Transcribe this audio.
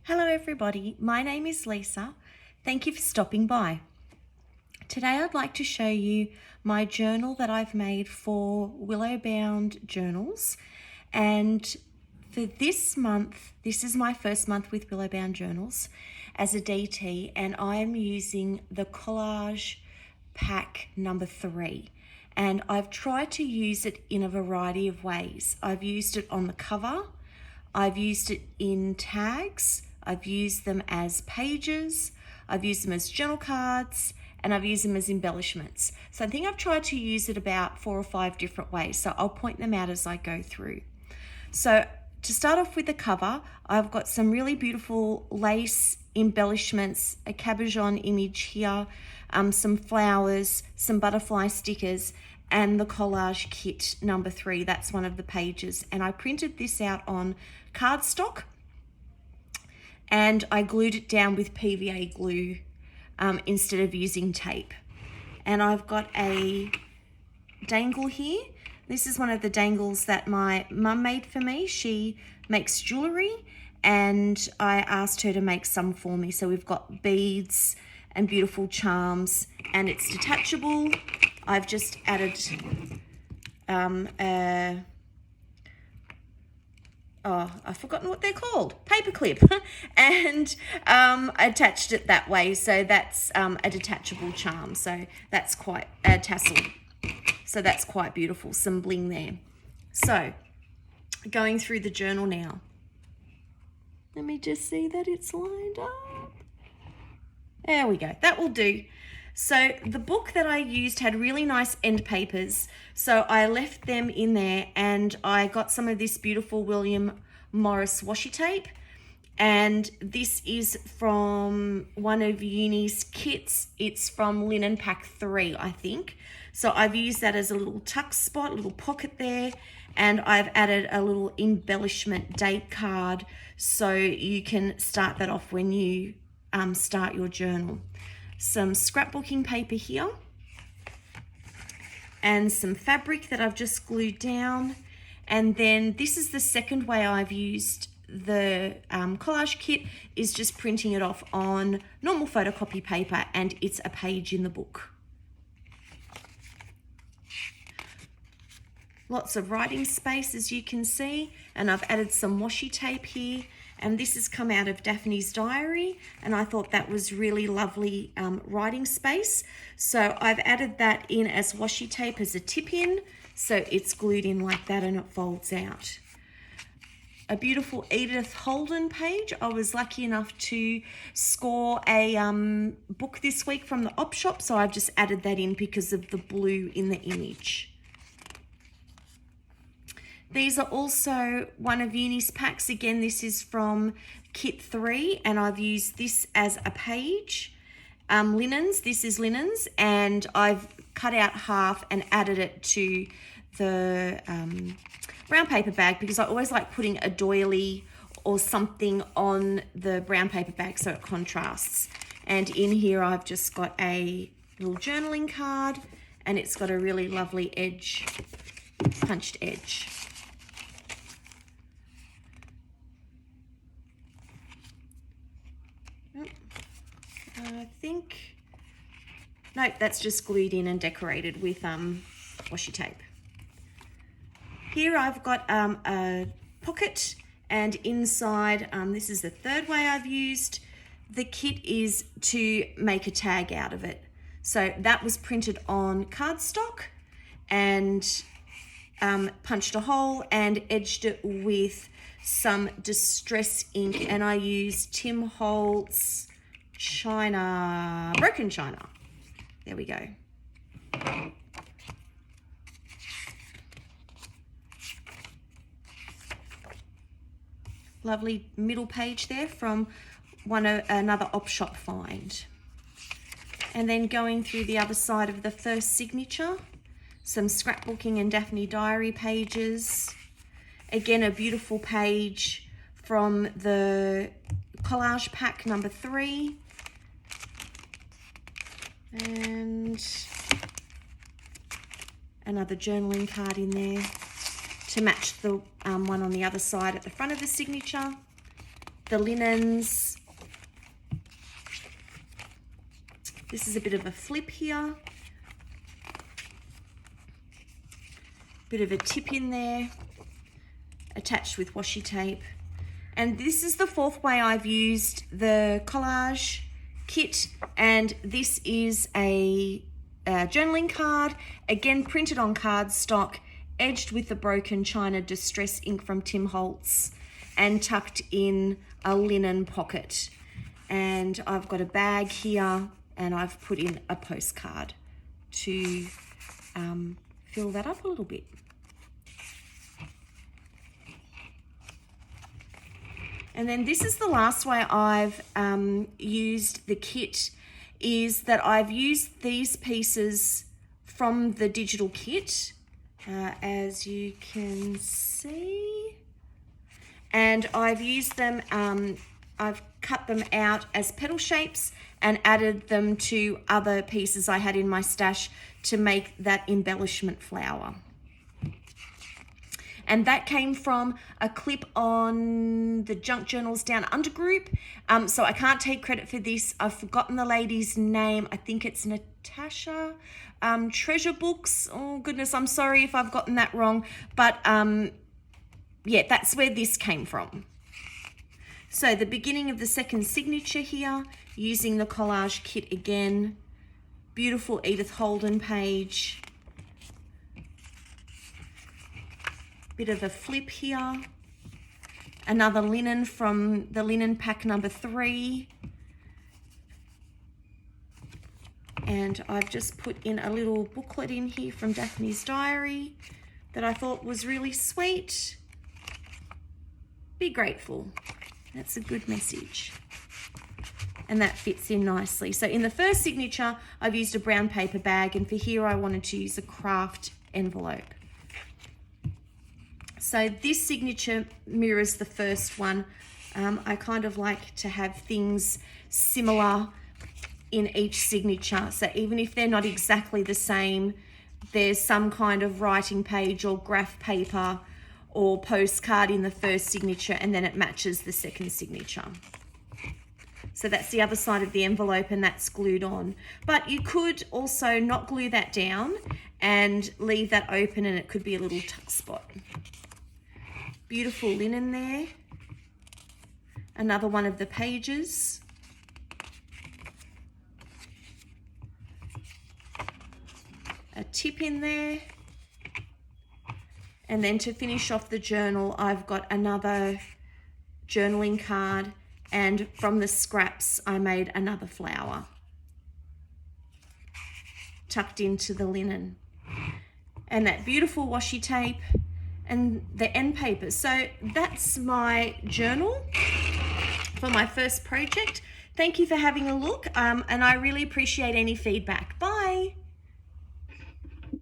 Hello everybody, my name is Lisa. Thank you for stopping by. Today I'd like to show you my journal that I've made for Willowbound journals, and for this month, this is my first month with Willowbound journals as a DT, and I am using the Collage pack number 3. And I've tried to use it in a variety of ways. I've used it on the cover, I've used it in tags, I've used them as pages, I've used them as journal cards, and I've used them as embellishments. So I think I've tried to use it about 4 or 5 different ways, so I'll point them out as I go through. So to start off with the cover, I've got some really beautiful lace embellishments, a cabochon image here, some flowers, some butterfly stickers, and the Collage kit number 3. That's one of the pages. And I printed this out on cardstock and I glued it down with PVA glue instead of using tape. And I've got a dangle here. This is one of the dangles that my mum made for me. She makes jewellery and I asked her to make some for me. So we've got beads and beautiful charms, and it's detachable. I've just added I've forgotten what they're called, paperclip, and attached it that way. So that's a detachable charm. So that's quite a tassel. So that's quite beautiful, some bling there. So going through the journal now. Let me just see that it's lined up. There we go, that will do. So the book that I used had really nice end papers, so I left them in there, and I got some of this beautiful William Morris washi tape, and this is from one of Juni's kits. It's from Linen Pack 3, I think. So I've used that as a little tuck spot, a little pocket there, and I've added a little embellishment date card so you can start that off when you start your journal. Some scrapbooking paper here and some fabric that I've just glued down. And then this is the second way I've used the collage kit, is just printing it off on normal photocopy paper, and it's a page in the book. Lots of writing space, as you can see, and I've added some washi tape here, and this has come out of Daphne's diary, and I thought that was really lovely writing space. So I've added that in as washi tape as a tip in, so it's glued in like that and it folds out. A beautiful Edith Holden page. I was lucky enough to score a book this week from the op shop, so I've just added that in because of the blue in the image. These are also one of Juni's packs. Again, this is from kit 3, and I've used this as a page. Linens, this is linens, and I've cut out half and added it to the brown paper bag, because I always like putting a doily or something on the brown paper bag so it contrasts. And in here I've just got a little journaling card, and it's got a really lovely edge, punched edge. I think, no, that's just glued in and decorated with washi tape. Here I've got a pocket, and inside, this is the third way I've used the kit, is to make a tag out of it. So that was printed on cardstock and punched a hole and edged it with some distress ink, and I used Tim Holtz China, broken china. There we go. Lovely middle page there from another op shop find. And then going through the other side of the first signature, some scrapbooking and Daphne diary pages. Again, a beautiful page from the Collage pack number 3. And another journaling card in there to match the one on the other side at the front of the signature. the linens. This is a bit of a flip here. Bit of a tip in there, attached with washi tape. And this is the fourth way I've used the Collage kit, and this is a journaling card, again printed on cardstock, edged with the broken China Distress ink from Tim Holtz, and tucked in a linen pocket. And I've got a bag here, and I've put in a postcard to fill that up a little bit. And then this is the last way I've used the kit, is that I've used these pieces from the digital kit, as you can see. And I've used them, I've cut them out as petal shapes and added them to other pieces I had in my stash to make that embellishment flower. And that came from a clip on the Junk Journals Down Under group. So I can't take credit for this. I've forgotten the lady's name. I think it's Natasha. Treasure Books. Oh, goodness, I'm sorry if I've gotten that wrong. But yeah, that's where this came from. So the beginning of the second signature here, using the Collage kit again. Beautiful Edith Holden page. Bit of a flip here. Another linen from the linen pack number 3. And I've just put in a little booklet in here from Daphne's diary that I thought was really sweet. Be grateful. That's a good message. And that fits in nicely. So in the first signature, I've used a brown paper bag, and for here I wanted to use a craft envelope. So this signature mirrors the first one. I kind of like to have things similar in each signature. So even if they're not exactly the same, there's some kind of writing page or graph paper or postcard in the first signature, and then it matches the second signature. So that's the other side of the envelope, and that's glued on. But you could also not glue that down and leave that open, and it could be a little tuck spot. Beautiful linen there. Another one of the pages. A tip in there. And then to finish off the journal, I've got another journaling card, and from the scraps, I made another flower tucked into the linen. And that beautiful washi tape and the end paper. So that's my journal for my first project. Thank you for having a look, and I really appreciate any feedback. Bye.